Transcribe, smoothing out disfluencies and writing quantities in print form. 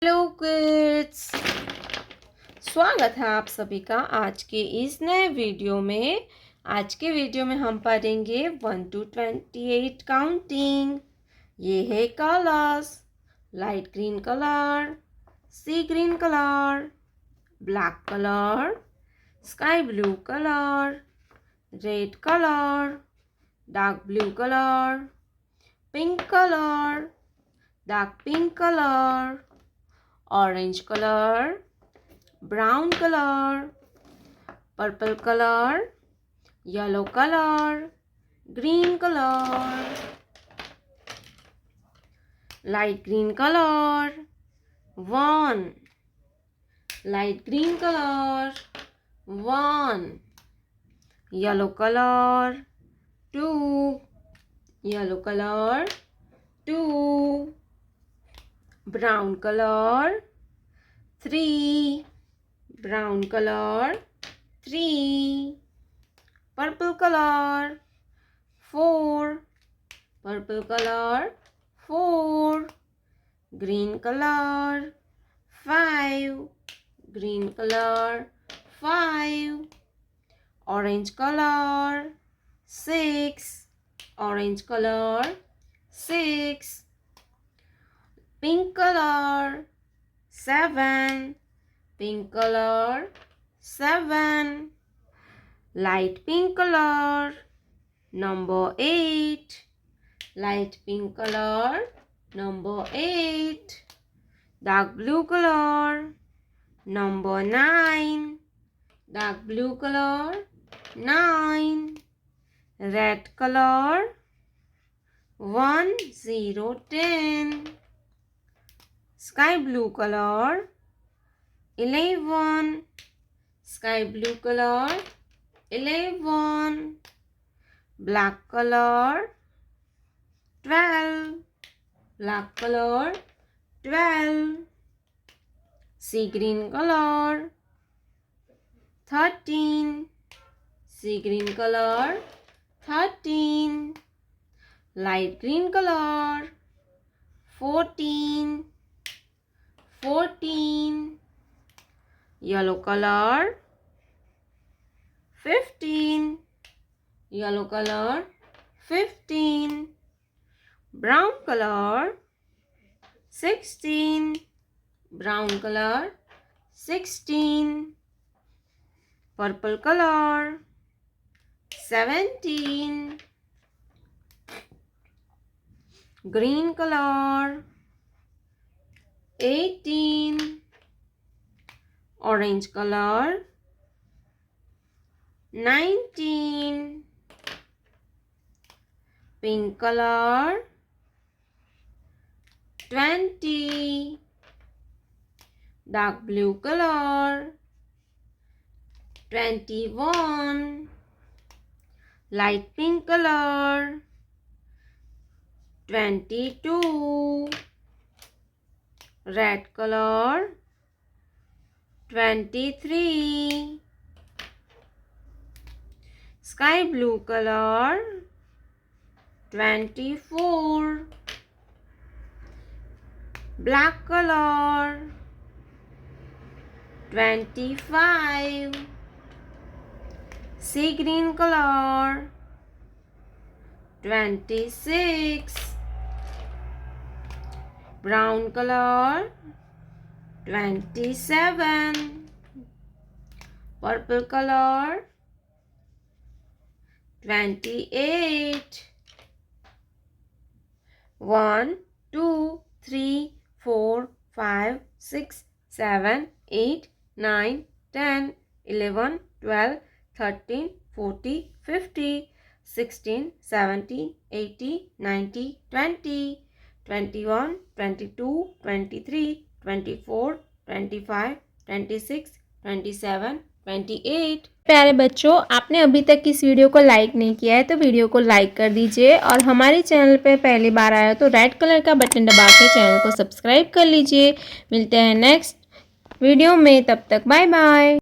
Hello kids, स्वागत है आप सभी का आज के इस नए वीडियो में। आज के वीडियो में हम पढ़ेंगे 1 to 28 काउंटिंग। ये है colours: light green colour, sea green colour, black colour, sky blue colour, red colour, dark blue colour, pink colour, dark pink colour, orange color, brown color, purple color, yellow color, green color, light green color 1, light green color 1, yellow color 2, yellow color 2, brown color 3, brown color 3, purple color 4, purple color 4, green color 5, green color 5, orange color 6, orange color 6, pink color 7, pink color 7, light pink color number 8, light pink color number 8, dark blue color number 9, dark blue color 9, red color 1 0 10, sky blue color 11, sky blue color 11, black color 12, black color 12, sea green color 13, sea green color 13, light green color 14, 14, yellow color 15, yellow color 15, brown color 16, brown color 16, purple color 17, green color 18, orange color 19, pink color 20, dark blue color 21, light pink color 22, red color 23, sky blue color 24, black color 25, sea green color 26, brown color 27, purple color 28, 1 2 3 4 5 6 7 8 9 10 11 12 13 14 15 16 17 18 19 20 21 22 23 24 25 26 27 28। प्यारे बच्चों, आपने अभी तक इस video को like नहीं किया है तो वीडियो को लाइक कर दीजिए और हमारे चैनल पे पहली बार आया तो रेड कलर का बटन दबा के चैनल को सब्सक्राइब कर लीजिए। मिलते हैं नेक्स्ट वीडियो में, तब तक बाय बाय।